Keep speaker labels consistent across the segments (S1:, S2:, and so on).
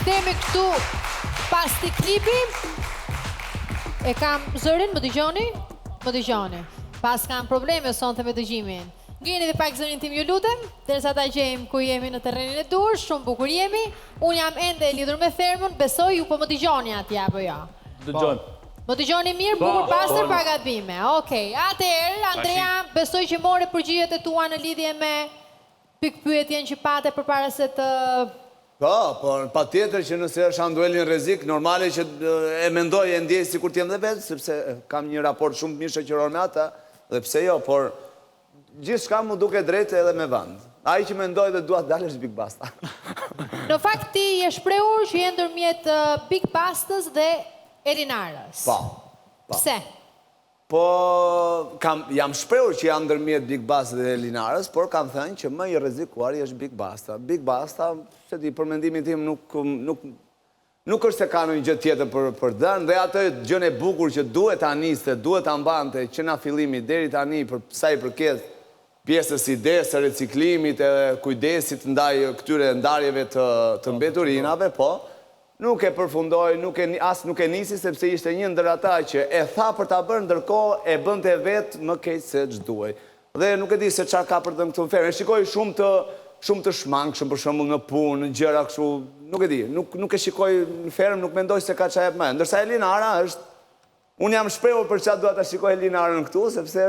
S1: Kthehemi këtu pas të klipi. E kam zërin, më dëgjoni? Më dëgjoni. Pas kam probleme sonte me dëgjimin. Ngrini dhe pak zërin tim ju lutem, derisa ta gjejmë ku jemi në terrenin e dur, shumë bukur jemi. Unë jam ende lidhur me fermën, besoj ju po më dëgjoni atje apo jo?
S2: Dëgjojmë.
S1: Më dëgjoni mirë, bukur pastër pa gabime. Okej, atëherë Andrea, besoj që more përgjigjet e tua në lidhje me pikpyetjen që pate përpara se të...
S3: Por pa tjetër që nëse është anduelin rrezik, normale që e mendoj e ndjej sikur t'jem dhe vetë, sepse kam një raport shumë mirë shoqëror me ata, dhe pse jo, por gjithçka mu duke drejtë edhe me vend. Ai që mendoj dhe dua të dalësh Big Basta.
S1: Në fakt ti je shprehur që je ndërmjet Big Bastës dhe Elinarës.
S3: Po.
S1: Pse?
S3: Po, jam shprehur që janë ndërmjet Big Basta dhe Elinarës, por kam thënë që më i rrezikuari është Big Basta. Big Basta, se di, për mendimin tim nuk është se ka në një gjë tjetër për dënë, dhe atë gjën e bukur që duhet ta niste, duhet ta mbante që na fillimi deri tani për sa i përket pjesës idesë, së reciklimit e kujdesit ndaj këtyre ndarjeve të mbeturinave, po, nuk e përfundoj, nuk e nisi, sepse ishte një ndër ata që e tha për ta bërë, ndërkohë e bënte vetë më keq se ç'duaj. Dhe nuk e di se çfarë ka për të këtu në fermë. E shikoj shumë të shmangshëm, për shembull në punë, në gjëra kështu, nuk e di, nuk e shikoj në fermë, nuk mendoj se ka çfarë më. Ndërsa Elinara është, unë jam shprehur për çfarë dua ta shikoj Elinarën këtu, sepse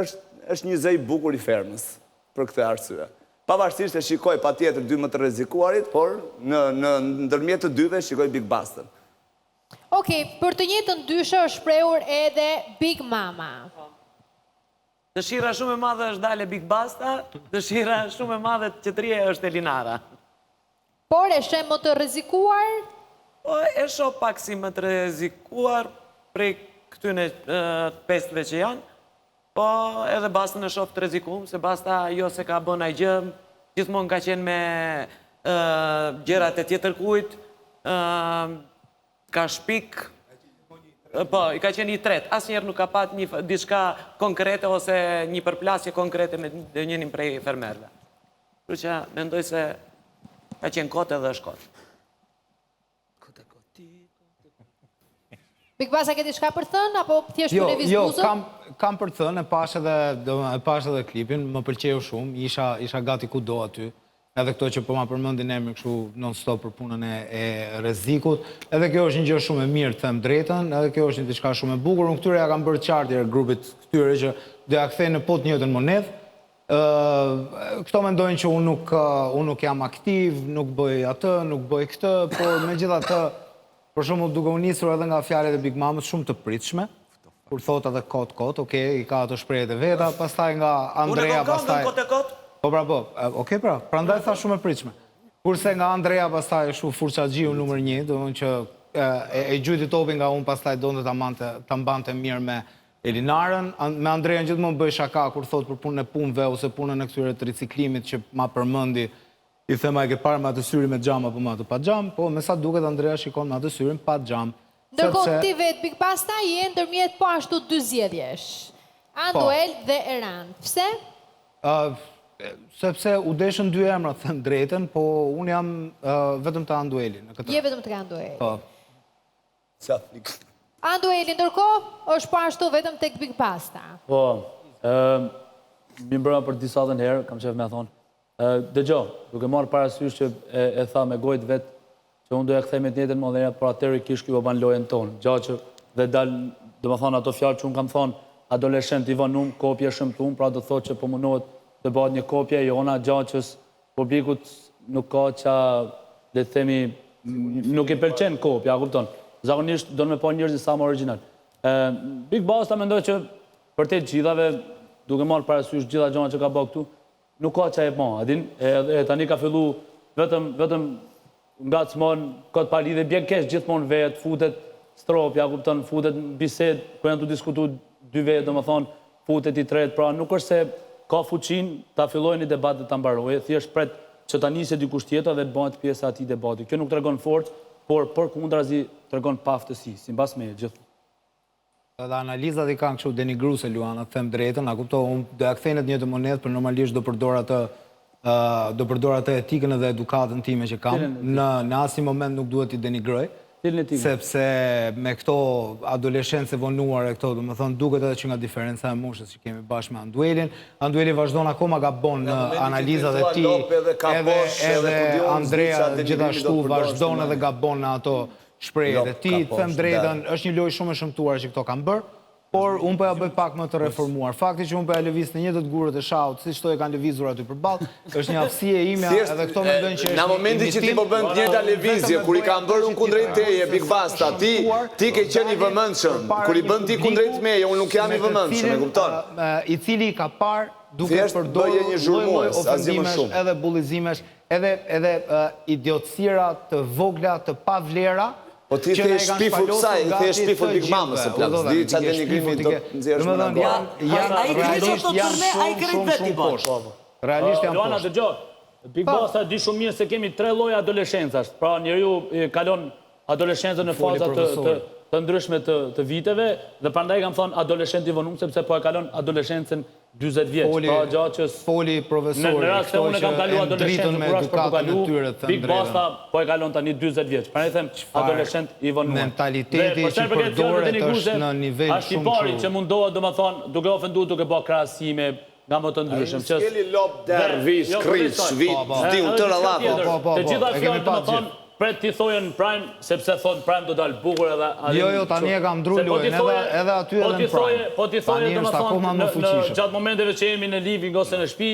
S3: është një zë i bukur i fermës për këtë arsye. Pavarësisht e shikoj pa tjetër dy më të rrezikuarit, por në ndërmjet të dyve shikoj Big Bastën.
S1: Okej, për të njëjtën ndyshe është shprehur edhe Big Mama.
S2: Dëshira shumë e madhe është dale Big Basta, dëshira shumë e madhe të qëtërije është Elinara.
S1: Por e shem më të rrezikuar?
S2: Po e shoh pak si më të rrezikuar prej këtyne 5-ve që janë, po edhe Bastën e shoh të rrezikum, se Basta jo se ka bën ai gjë, gjithmonë ka qenë me gjërat e tjetër kujt, ka shpik, po, i ka qenë i tret, asnjëherë nuk ka pat një diçka konkrete ose një përplasje konkrete me njënin prej fermerëve. Kështu që mendoj se ka qenë kot edhe është kot.
S1: Big Basta ke diçka për thënë, apo thjesht për lëviz buzën?
S4: Jo, kam për thënë, e pash edhe klipin, më pëlqeu shumë, isha gati ku do aty, edhe këto që po ma përmendin emrin kështu non-stop për punën e rrezikut, edhe kjo është një gjë shumë e mirë, të them drejtën, edhe kjo është një diçka shumë e bukur, unë këtyre ja kam bërë qartje grupit këtyre që do ja kthej në pot njëjtën monedhë. Këto mendojnë që unë nuk jam aktiv, nuk bëj atë, nuk bëj këtë, por megjithatë për shumë duke u nisur edhe nga fjalët e Big Mamës shumë të pritshme, kur thot edhe kot, okej, i ka ato shprehjet e veta, pastaj nga Andrea, pastaj...
S2: Unë e kot?
S4: Po, okej, prandaj tha shumë e pritshme. Kurse nga Andrea, pastaj shu furçagjiu numër 1, domethënë që e gjujti topin nga unë, pastaj donte ta mbante mirë me Elinarën. Me Andrean gjithmonë bëj shaka kur thot për punën e punëve ose punën e këtyre të riciklimit që ma përmendi. I thema e ke parë me atë syrin me xham apo me atë pa xham, po me sa duket Andrea shikon me atë syrin pa xham.
S1: Ndërkohë ti vetë Big Basta je ndërmjet po ashtu dy zgjedhjesh. Anduel dhe Eran. Pse?
S4: Sepse u deshën dy emra, them drejtën, po unë jam vetëm të Andueli në këtë.
S1: Je vetëm të Andueli.
S4: Po.
S1: Andueli ndërkohë është po ashtu vetëm tek Big Basta.
S5: Po. Mi mbrëma për disa dhe herë, kam qef me thonë. Dëgjo, duke marrë parasysh që e tha me gojt vetë që unë doja kthej me të njëjtën modernja, por atëherë kish kjo ban lojën tonë. Gjatë që dhe dalë, do më thonë ato fjalë që unë kam thonë, adoleshent i vanum, kopje shëmtuar, pra do thotë që po mundohet të bëhet një kopje jona gjatë që publikut nuk ka ça, le të themi, nuk i pëlqen kopja, kupton. Zakonisht do të më pa njerëz sa më origjinal. Big Basta mendoj që për të gjithave, duke marrë parasysh gjitha gjërat që ka bërë këtu, nuk ka që e ma, adin, e tani ka fillu vetëm nga të smonë, këtë pali dhe bjen kesh gjithmonë vetë, futet strop, ja kupton, futet bised, kër janë të diskutu dy vetë, do më thonë, futet i tretë, pra nuk është se ka fuqin të fillojnë i debat dhe të mbarojë, thjesht pret që ta njëse dikush tjetër dhe të bëhet pjesë ati debati. Kjo nuk të regon forcë, por për kundrazi të regon paftësi, si mbas me gjithë.
S4: Dhe analizat i kanë kështu denigruese Luana, të them drejtën, a kupto, unë do ja kthejnë të njëjtën monedhë, për normalisht do përdor atë do përdor atë etikën edhe edukatën time që kam, në asnjë moment nuk duhet i denigroj, sepse me këto adoleshencë e vonuar e këto, do më thonë, duket edhe që nga diferenca e moshës që kemi bashkë me Anduelin. Andueli vazhdon akoma gabon në analizat e tij, edhe Andrea gjithashtu vazhdon edhe gabon në ato shprehjet e tij. Them drejtën, është një lojë shumë e shëmtuar që këto kanë bërë, por unë po ja bëj pak më të reformuar. Fakti që unë po ja lëviz në njëjtët gurët e shahut, siç to e kanë lëvizur aty përballë, është një aftësi e ime, edhe këto mendojnë që është
S3: në momentin që ti po bën të njëjta lëvizje, kur i kanë bërë unë kundrejt teje, Big Basta, ti ke qenë i vëmendshëm. Kur i bën ti kundrejt meje, unë nuk jam i vëmendshëm, e kupton?
S4: I cili ka parë duke përdorur lloj ofendimesh, edhe bullizimesh, edhe idiotësira të vogla, të pavlera.
S3: Po ti the shpifur kësaj, the shpifur Big Mamës e plak, s'di qa denigrimi do të nxjerrësh më në dorë.
S4: Realisht janë
S5: Luana, dëgjoj, Big Basta di shumë mirë se kemi 3 lloje adoleshencash. Pra njeriu kalon adoleshencën në faza të ndryshme të viteve dhe prandaj kam thënë adoleshent i vonuar sepse po e kalon adoleshencën 40 vjeç. Pra gjatë që
S4: foli profesori,
S5: në rast se unë kam kaluar adoleshencën kur është për të kaluar, Big Basta po e kalon tani 40 vjeç. Prandaj them adoleshent i vonuar.
S4: Mentaliteti që përdoret është në nivel shumë
S5: Është i pari që mundohet domethënë duke ofenduar duke bërë krahasime nga më të ndryshëm.
S3: Skeli lop dervish, kriç, vit, stil të radhë.
S5: Të gjitha fjalët domethënë pret ti thojën Prime, sepse thonë Prime do dalë bukur edhe...
S4: Jo, tani e kam ndru lojën, edhe aty edhe në Prime.
S5: Po ti thojë, do më thonë, në gjatë momenteve që jemi në living ose në shtëpi,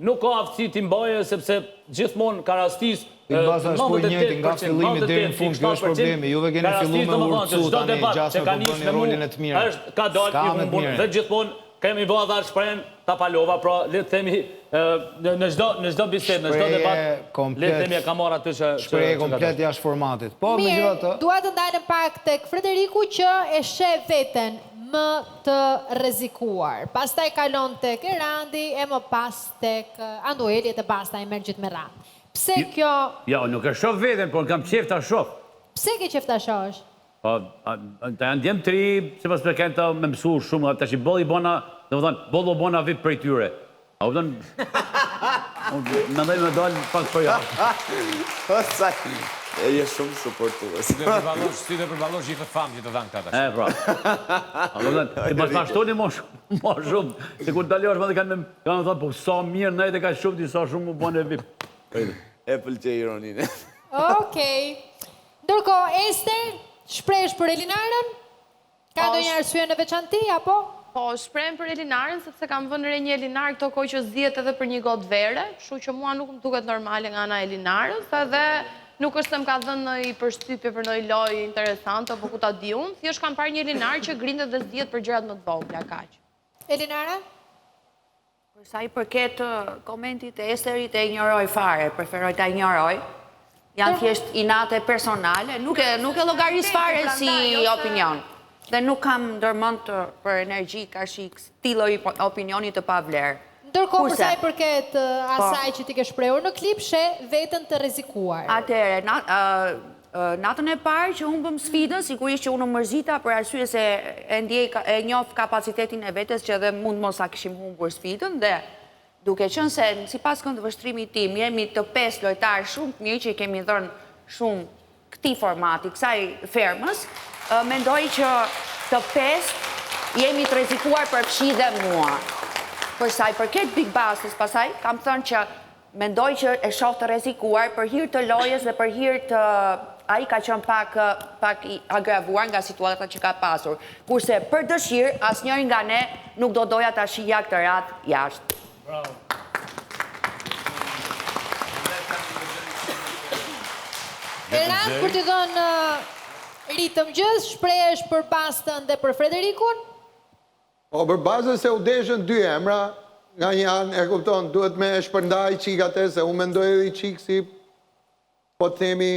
S5: nuk ka aftësi ti mbaje, sepse gjithmonë ka rastis...
S4: Big Basta është po njëti nga fillimi deri në fund, kjo është problemi. Juve keni fillu me urcu tani, gjasë me përbëni rolin e të mirë.
S5: Ka dalë i humbur dhe gjithmonë kemi bëha dhe shprehen ta palova, pra le të themi në çdo bisedë, në çdo debat, le të themi e ka marrë atë që
S4: shprehje komplet jashtë formatit. Po
S1: megjithatë, dua të ndalem pak tek Frederiku që e sheh veten më të rrezikuar. Pastaj kalon tek Erandi e më pas tek Andueli dhe Basta i merr gjithë me radhë. Pse kjo?
S6: Jo, nuk e shoh veten, por kam qef ta shoh.
S1: Pse ke qef ta shohësh?
S6: Po, ta janë djemë të ri, se pas për kënë të me mësu shumë, të që bolli bona, dhe më thonë, bollo bona vit për i tyre. A u thonë, në ndaj me dalë pak për ja.
S3: E je shumë supportues.
S7: Si dhe përbalosh gjithë të famë që të dhanë këta.
S6: E, pra. A u thonë, të mas pashtoni ma shumë, se kur dalë është më dhe kanë me thonë, po sa mirë nëjtë e ka shumë, sa shumë më bone vip.
S3: E pëlqej ironine.
S1: Okej. Ndërkohë, Ester, shpresh për Elinarën? Ka ndonjë arsye në veçanti, apo?
S8: Po, shprehem për Elinarën, sepse kam vënë re një Elinar këto kohë që zgjihet edhe për një gotë vere, kështu që mua nuk më duket normale nga ana e Elinarës, edhe nuk është se më ka dhënë ndonjë përshtypje për ndonjë lojë interesante, apo ku ta di unë, thjesht kam parë një Elinar që grindet dhe zgjihet për gjërat më të vogla, kaq.
S1: Elinara?
S9: Për sa i përket komentit e Esterit e ignoroj fare, preferoj ta ignoroj. Janë thjesht inate personale, nuk e llogaris fare si opinion. Dhe nuk kam ndërmend për energji ka shi këtij lloji opinioni të pavlerë.
S1: Ndërkohë, për sa i përket asaj që ti ke shprehur në klip, sheh veten të rrezikuar.
S9: Atëherë, natën e parë që humbëm sfidën, sigurisht që unë mërzita për arsye se e njoh kapacitetin e vetes që edhe mund mos a kishim humbur sfidën dhe duke qenë se sipas këndvështrimit tim jemi të 5 lojtarë shumë të mirë që i kemi dhënë shumë këtij formati, kësaj fermës, mendoj që të 5 jemi të rrezikuar përfshi dhe mua. Për sa i përket Big Bastës, pastaj kam thënë që mendoj që e shoh të rrezikuar për hir të lojës dhe për hir të ai ka qenë pak i agravuar nga situata që ka pasur. Kurse për dëshirë, asnjëri nga ne nuk do doja ta shija këtë radhë jashtë.
S5: Bravo.
S1: Erand, për t'i dhënë ritëm gjës, shprehesh për Bastën dhe për Frederikun?
S10: Po, për bazës se u deshën 2 emra, nga një anë, e kupton, duhet me shpërndaj qikat e, se unë mendoj edhe i qikë si, po të themi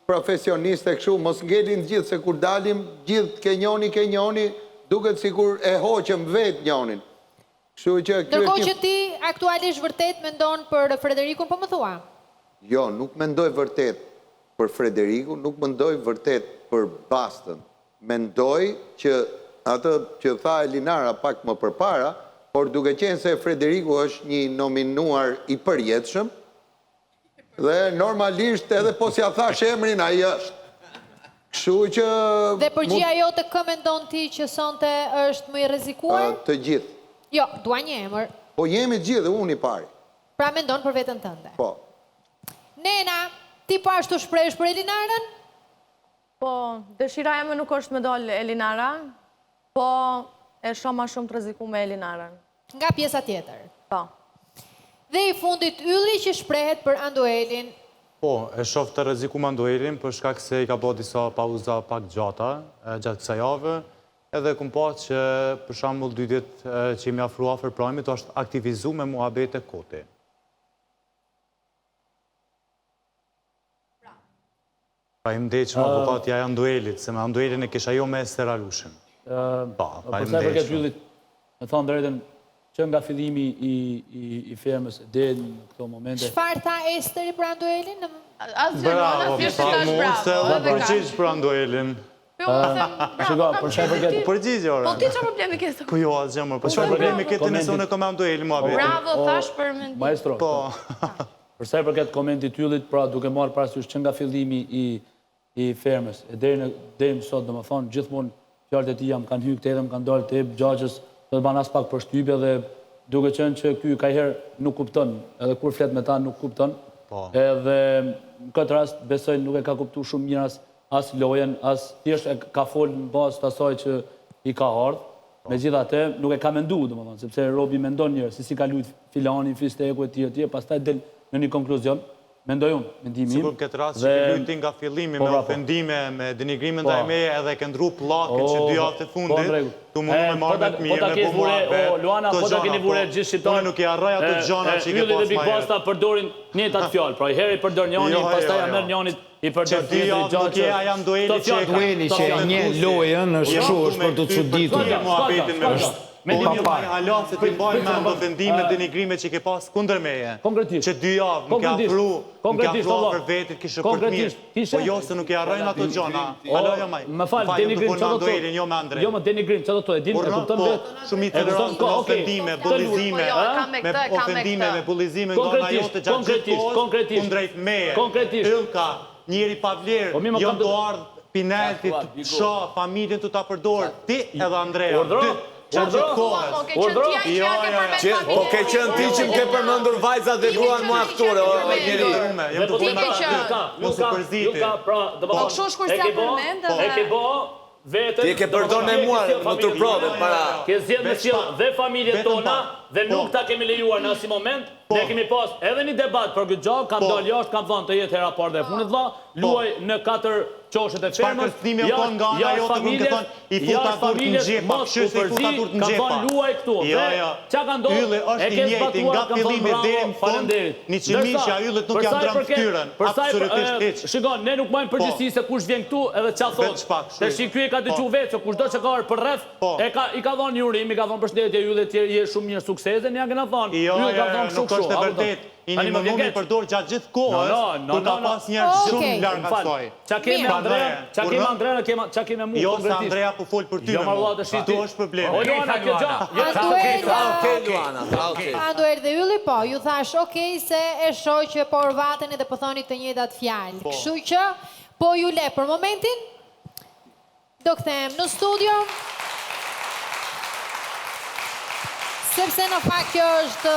S10: profesioniste këshu, mos ngelin gjithë, se kur dalim gjithë ke njoni, duket si kur e hoqëm vetë njonin.
S1: Ndërkohë që ti aktualisht vërtet mendon për Frederikun, po më thua?
S10: Jo, nuk mendoj vërtet për Frederikun, nuk mendoj vërtet për Bastën. Mendoj që atë që tha Elinara pak më përpara, por duke qenë se Frederiku është një nominuar i përjetshëm, dhe normalisht edhe po si a thash emrin, ai është. Kështu që...
S1: Dhe përgjia jote kë mendon ti që sonte është më i rrezikuar?
S10: Të gjithë.
S1: Jo, dua një emër.
S10: Po jemi të gjithë, unë i pari.
S1: Pra mendon për veten tënde.
S10: Po.
S1: Nena, ti po ashtu shprehesh për Elinarën?
S8: Po, dëshira ime nuk është me dalë Elinara, po e shoh ma shumë të rreziku me Elinarën.
S1: Nga pjesa tjetër.
S8: Po.
S1: Dhe i fundit Ylli që shprehet për Anduelin.
S11: Po, e shoh të rreziku me Anduelin, për shkak se i ka bërë disa pauza pak gjata gjatë kësaj jave, edhe kum pa që për shembull 2 ditë që jemi afruar afër Primit është aktivizuar me muhabete kote. Pra im ndeq në avokatja e Anduelit, se me Anduelin e kisha jo me Ester Alushin.
S5: Përsa i përket Yllit, me thonë drejtën, që nga fillimi i fermës deri në këto momente.
S1: Çfarë tha Esteri për Anduelin?
S11: Bravo, dhe përgjigj për Anduelin.
S5: Shiko, përsa i përket...
S11: Përgjigj, ora.
S8: Po ti çfarë problemi ke?
S11: Po jo, asgjë më. Po çfarë problemi ke ti nëse unë kam me Anduelin muhabetin?
S8: Bravo, thash për mendim.
S5: Maestro,
S11: po.
S5: Përsa i përket komentit Yllit, pra duke marrë parasysh që nga fillimi i fermës, e deri më sot, domethënë, gjithmonë fjalët e tij jam kanë hyrë këtë, më kanë dalë te gjaqës, do të ban as pak përshtypje dhe duke qenë që ky kajherë nuk kupton, edhe kur flet me ta nuk kupton. Edhe në këtë rast besoj nuk e ka kuptuar shumë mirë as lojën, as thjesht e ka folë në bazë të asaj që i ka ardhur. Megjithatë nuk e ka menduar, domethënë, sepse Robi mendon njëherë se si ka luajt filani, Fisteku etj, pastaj del në një konkluzion. Mendoj unë, mendimi im.
S11: Sigur këtë rast që ke luajti nga fillimi me ofendime, me denigrimin ndaj meje, edhe ke ndru pllakën që 2 javë të fundit, tu mundu me marrë me të mirë, me bumarve,
S5: Luana, po ta keni vure gjithë shqiptarë.
S11: Unë nuk i arraj ato gjana që i ke
S5: Ylli
S11: pas
S5: dhe Big
S11: ma
S5: Basta përdorin njëjtat fjalë. Pra herë i përdor njëri, pastaj ja merr njënit i përdor
S11: tjetri gjatë. Që 2 javë nuk e aja Andueli që e ka...
S4: Andueli që e një lojën është kështu, është për të çuditur.
S11: Me një halat se ti mbaj me ofendime, denigrime që ke pas kundër meje.
S5: Konkretisht.
S11: Që 2 javë nuk e afru për vetit kishë për të mirë. Po jo se nuk e arrojnë ato gjona. Haloja maj.
S5: Më falë, denigrim që do të
S11: Anduelin, jo me Andrej.
S5: Jo me denigrim që do të e din, e kuptën vetë.
S11: Shumë i tolerant me ofendime, bullizime, me ofendime, me bullizime nga nga jote gjatë gjithë kohës, kundrejt meje. Ylka, njeri pa vlerë, jo do ardhë Pineltit, shoh, familjen të ta përdorë, ti edhe Andreja.
S3: Po ke qenë ti që më ke përmendur vajzat dhe gruan mua aktore, o njeri.
S11: Mos e përziti.
S8: Po kështu është kur s'ja përmend
S5: E ke bo vetën...
S3: Ti e ke përdor me mua në turprovën para...
S5: Ke zjedh me sjell dhe familjet tona dhe nuk ta kemi lejuar në asnjë moment. Ne kemi pas edhe një debat për këtë gjë, kam dalë jashtë, kam thënë të jetë hera parë dhe funit vlla, luaj në 4 qoshet e fermës. Jashtë familjes mos u përzi, kam thënë luaj këtu. Çka ka ndodhur? E ke zbatuar, kam thënë bravo, faleminderit.
S11: Një qimishja yllet nuk janë dramë ftyrën, absolutisht hiç.
S5: Shikon, ne nuk marrim përgjegjësi se kush vjen këtu edhe ç'a thotë. Tash ky e ka dëgjuar vetë se kushdo që ka për rreth, i ka dhënë një urim, i ka thënë përshëndetje yllet, je shumë mirë suksese, ne ja kena thënë. Yllet ka thënë kështu.
S11: Është e vërtet, i një mëndumi përdor gjatë gjithë kohës, kur ka pas njerë shumë larg asaj.
S5: Qa keme Andrea, qa keme mu,
S11: jo se Andrea po folë për ty me mu, tu është problemi.
S5: O Luana, kjo gja.
S1: Anduel dhe Ylli, po, ju thash okej se e shoj që po orvateni dhe po thoni të njëjtat fjalë. Kështu që, po ju le për momentin, do kthehem në studio, sepse në fakt kjo është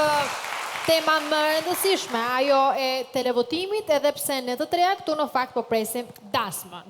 S1: tema më rëndësishme, ajo e televotimit, edhe pse në të treja këtu në fakt po presim dasmën.